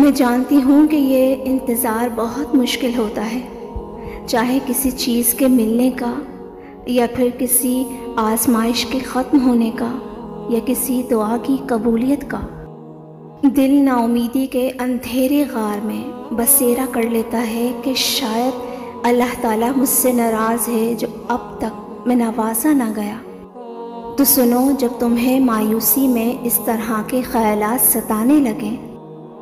میں جانتی ہوں کہ یہ انتظار بہت مشکل ہوتا ہے، چاہے کسی چیز کے ملنے کا یا پھر کسی آزمائش کے ختم ہونے کا یا کسی دعا کی قبولیت کا۔ دل نا امیدی کے اندھیرے غار میں بسیرا کر لیتا ہے کہ شاید اللہ تعالیٰ مجھ سے ناراض ہے جو اب تک میں نوازا نہ گیا۔ تو سنو، جب تمہیں مایوسی میں اس طرح کے خیالات ستانے لگیں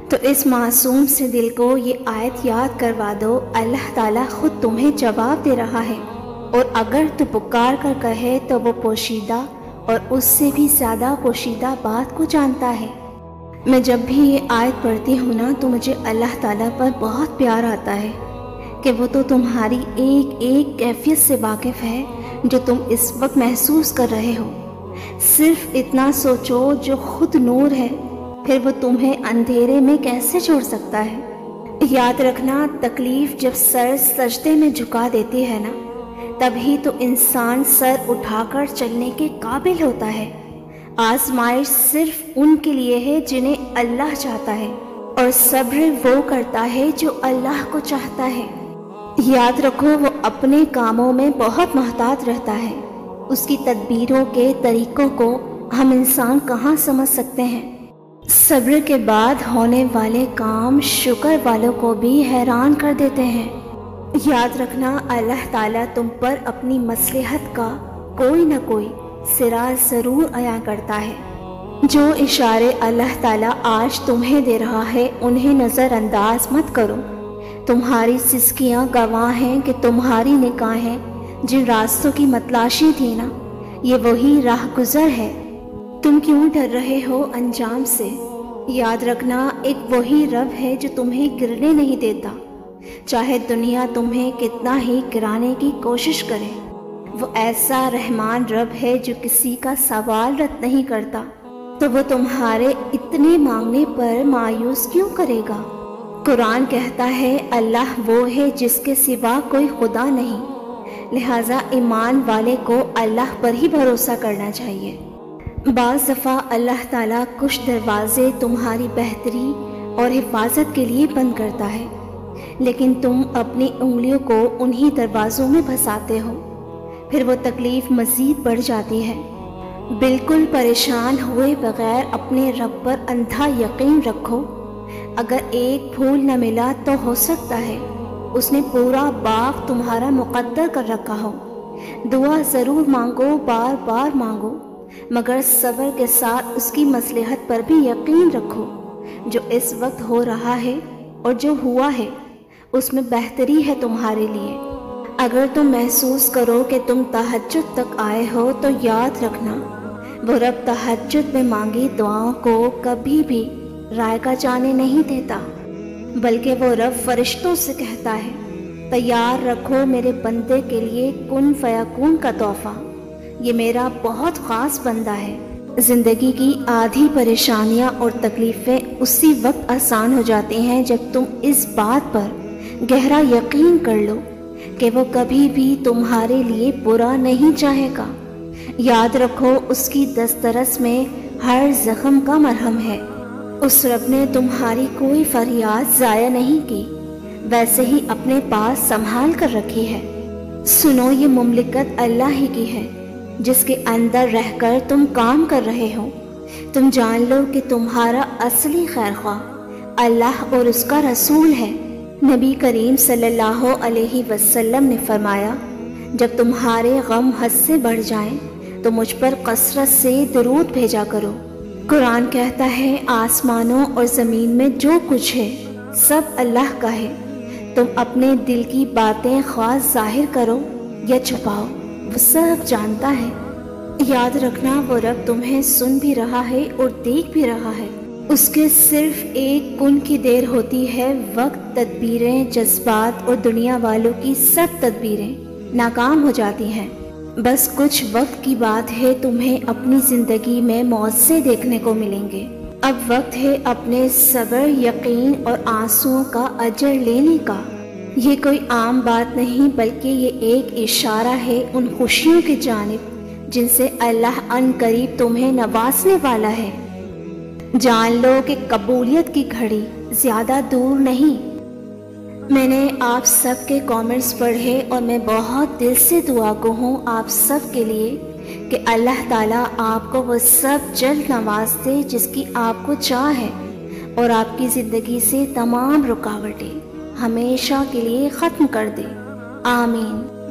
تو اس معصوم سے دل کو یہ آیت یاد کروا دو، اللہ تعالیٰ خود تمہیں جواب دے رہا ہے، اور اگر تو پکار کر کہے تو وہ پوشیدہ اور اس سے بھی زیادہ پوشیدہ بات کو جانتا ہے۔ میں جب بھی یہ آیت پڑھتی ہوں نا تو مجھے اللہ تعالیٰ پر بہت پیار آتا ہے کہ وہ تو تمہاری ایک ایک کیفیت سے واقف ہے جو تم اس وقت محسوس کر رہے ہو۔ صرف اتنا سوچو، جو خود نور ہے پھر وہ تمہیں اندھیرے میں کیسے چھوڑ سکتا ہے؟ یاد رکھنا، تکلیف جب سر سجدے میں جھکا دیتی ہے نا تبھی تو انسان سر اٹھا کر چلنے کے قابل ہوتا ہے۔ آزمائش صرف ان کے لیے ہے جنہیں اللہ چاہتا ہے، اور صبر وہ کرتا ہے جو اللہ کو چاہتا ہے۔ یاد رکھو، وہ اپنے کاموں میں بہت محتاط رہتا ہے، اس کی تدبیروں کے طریقوں کو ہم انسان کہاں سمجھ سکتے ہیں۔ صبر کے بعد ہونے والے کام شکر والوں کو بھی حیران کر دیتے ہیں۔ یاد رکھنا، اللہ تعالیٰ تم پر اپنی مصلحت کا کوئی نہ کوئی سرا ضرور عطا کرتا ہے۔ جو اشارے اللہ تعالیٰ آج تمہیں دے رہا ہے انہیں نظر انداز مت کرو۔ تمہاری سسکیاں گواہ ہیں کہ تمہاری نگاہیں جن راستوں کی متلاشی تھی نا، یہ وہی راہ گزر ہے۔ تم کیوں ڈر رہے ہو انجام سے؟ یاد رکھنا، ایک وہی رب ہے جو تمہیں گرنے نہیں دیتا، چاہے دنیا تمہیں کتنا ہی گرانے کی کوشش کرے۔ وہ ایسا رحمان رب ہے جو کسی کا سوال رد نہیں کرتا، تو وہ تمہارے اتنے مانگنے پر مایوس کیوں کرے گا؟ قرآن کہتا ہے اللہ وہ ہے جس کے سوا کوئی خدا نہیں، لہٰذا ایمان والے کو اللہ پر ہی بھروسہ کرنا چاہیے۔ بعض دفعہ اللہ تعالیٰ کچھ دروازے تمہاری بہتری اور حفاظت کے لیے بند کرتا ہے، لیکن تم اپنی انگلیوں کو انہی دروازوں میں پھنساتے ہو، پھر وہ تکلیف مزید بڑھ جاتی ہے۔ بالکل پریشان ہوئے بغیر اپنے رب پر اندھا یقین رکھو، اگر ایک پھول نہ ملا تو ہو سکتا ہے اس نے پورا باغ تمہارا مقدر کر رکھا ہو۔ دعا ضرور مانگو، بار بار مانگو، مگر صبر کے ساتھ اس کی مصلحت پر بھی یقین رکھو۔ جو اس وقت ہو رہا ہے اور جو ہوا ہے اس میں بہتری ہے تمہارے لیے۔ اگر تم محسوس کرو کہ تم تہجد تک آئے ہو تو یاد رکھنا، وہ رب تہجد میں مانگی دعاؤں کو کبھی بھی رائگاں جانے نہیں دیتا، بلکہ وہ رب فرشتوں سے کہتا ہے تیار رکھو میرے بندے کے لیے کن فیکون کا تحفہ، یہ میرا بہت خاص بندہ ہے۔ زندگی کی آدھی پریشانیاں اور تکلیفیں اسی وقت آسان ہو جاتی ہیں جب تم اس بات پر گہرا یقین کر لو کہ وہ کبھی بھی تمہارے لیے برا نہیں چاہے گا۔ یاد رکھو، اس کی دسترس میں ہر زخم کا مرہم ہے۔ اس رب نے تمہاری کوئی فریاد ضائع نہیں کی، ویسے ہی اپنے پاس سنبھال کر رکھی ہے۔ سنو، یہ مملکت اللہ ہی کی ہے جس کے اندر رہ کر تم کام کر رہے ہو۔ تم جان لو کہ تمہارا اصلی خیر خواہ اللہ اور اس کا رسول ہے۔ نبی کریم صلی اللہ علیہ وسلم نے فرمایا، جب تمہارے غم حد سے بڑھ جائیں تو مجھ پر کثرت سے درود بھیجا کرو۔ قرآن کہتا ہے آسمانوں اور زمین میں جو کچھ ہے سب اللہ کا ہے، تم اپنے دل کی باتیں خواہ ظاہر کرو یا چھپاؤ، وہ سب جانتا ہے۔ یاد رکھنا، وہ رب تمہیں سن بھی رہا ہے اور دیکھ بھی رہا ہے۔ اس کے صرف ایک کن کی دیر ہوتی ہے، وقت، تدبیریں، جذبات اور دنیا والوں کی سب تدبیریں ناکام ہو جاتی ہیں۔ بس کچھ وقت کی بات ہے، تمہیں اپنی زندگی میں معجزے دیکھنے کو ملیں گے۔ اب وقت ہے اپنے صبر، یقین اور آنسوؤں کا اجر لینے کا۔ یہ کوئی عام بات نہیں، بلکہ یہ ایک اشارہ ہے ان خوشیوں کی جانب جن سے اللہ ان قریب تمہیں نوازنے والا ہے۔ جان لو کہ قبولیت کی گھڑی زیادہ دور نہیں۔ میں نے آپ سب کے کامنٹس پڑھے اور میں بہت دل سے دعا گو ہوں آپ سب کے لیے کہ اللہ تعالیٰ آپ کو وہ سب جلد نواز دے جس کی آپ کو چاہ ہے، اور آپ کی زندگی سے تمام رکاوٹیں ہمیشہ کے لیے ختم کر دے۔ آمین۔